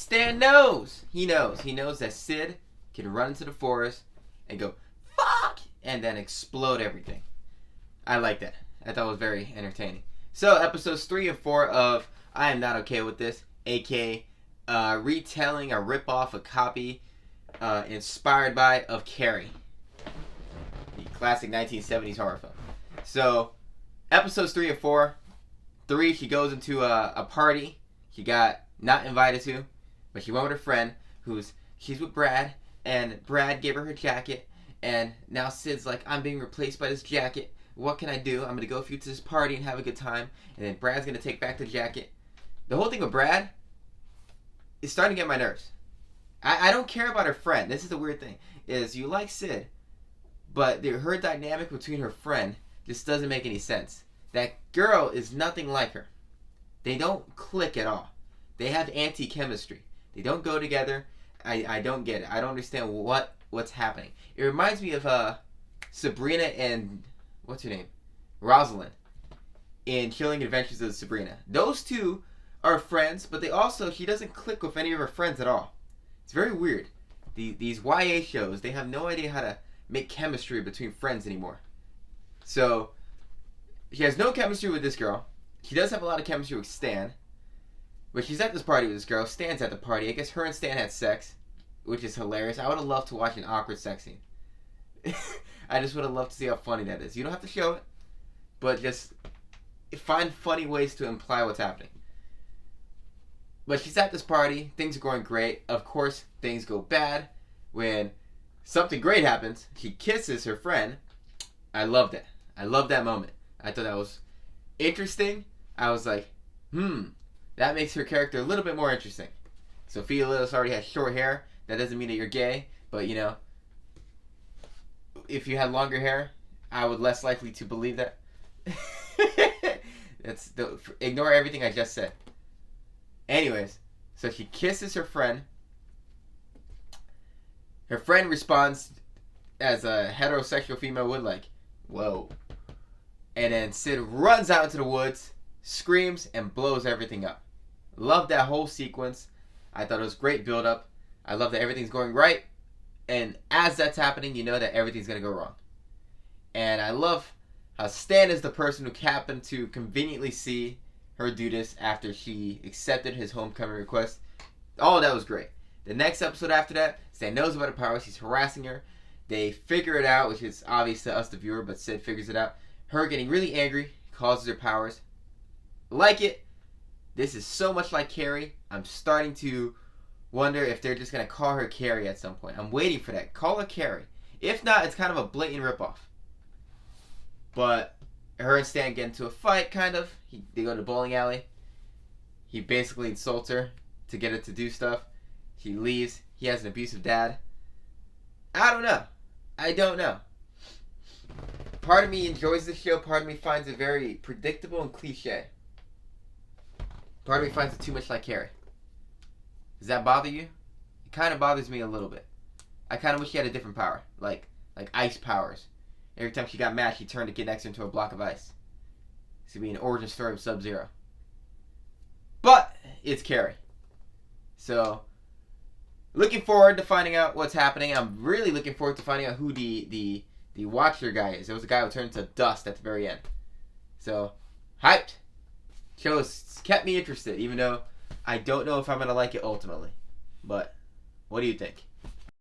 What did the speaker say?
Stan knows. He knows. He knows that Sid can run into the forest and go, fuck! And then explode everything. I like that. I thought it was very entertaining. So, episodes 3 and 4 of I Am Not Okay With This, a.k.a. Retelling a rip-off, a copy, inspired by, of Carrie. The classic 1970s horror film. So, episodes 3 and 4. 3, she goes into a party she got not invited to, but she went with her friend she's with Brad, and Brad gave her jacket, and now Sid's like, I'm being replaced by this jacket. What can I do? I'm going to go with you to this party and have a good time, and then Brad's going to take back the jacket. The whole thing with Brad is starting to get my nerves. I don't care about her friend. This is the weird thing, is you like Sid, but her dynamic between her friend just doesn't make any sense. That girl is nothing like her. They don't click at all. They have anti-chemistry. They don't go together. I don't get it. I don't understand what's happening. It reminds me of Sabrina and what's her name? Rosalind in Chilling Adventures of Sabrina. Those two are friends, but she doesn't click with any of her friends at all. It's very weird. These YA shows, they have no idea how to make chemistry between friends anymore. So she has no chemistry with this girl. She does have a lot of chemistry with Stan. But she's at this party with this girl. Stan's at the party. I guess her and Stan had sex, which is hilarious. I would have loved to watch an awkward sex scene. I just would have loved to see how funny that is. You don't have to show it, but just find funny ways to imply what's happening. But she's at this party. Things are going great. Of course, things go bad when something great happens. She kisses her friend. I loved it. I loved that moment. I thought that was interesting. I was like, that makes her character a little bit more interesting. Sophia Lillis already has short hair. That doesn't mean that you're gay, but you know, if you had longer hair, I would less likely to believe that. Ignore everything I just said. Anyways, so she kisses her friend. Her friend responds as a heterosexual female would, like, whoa. And then Sid runs out into the woods, screams, and blows everything up. Love that whole sequence. I thought it was great build-up. I love that everything's going right. And as that's happening, you know that everything's going to go wrong. And I love how Stan is the person who happened to conveniently see her do this after she accepted his homecoming request. All that was great. The next episode after that, Stan knows about her powers. He's harassing her. They figure it out, which is obvious to us, the viewer, but Sid figures it out. Her getting really angry causes her powers. Like it. This is so much like Carrie. I'm starting to wonder if they're just going to call her Carrie at some point. I'm waiting for that. Call her Carrie. If not, it's kind of a blatant ripoff. But her and Stan get into a fight, kind of. They go to the bowling alley. He basically insults her to get her to do stuff. She leaves. He has an abusive dad. I don't know. I don't know. Part of me enjoys the show. Part of me finds it very predictable and cliche. Part of me finds it too much like Carrie. Does that bother you? It kind of bothers me a little bit. I kind of wish she had a different power. Like ice powers. Every time she got mad, she turned to get next into a block of ice. This would be an origin story of Sub-Zero. But it's Carrie. So, looking forward to finding out what's happening. I'm really looking forward to finding out who the Watcher guy is. There was a guy who turned into dust at the very end. So, hyped. Show's kept me interested, even though I don't know if I'm going to like it ultimately. But, what do you think?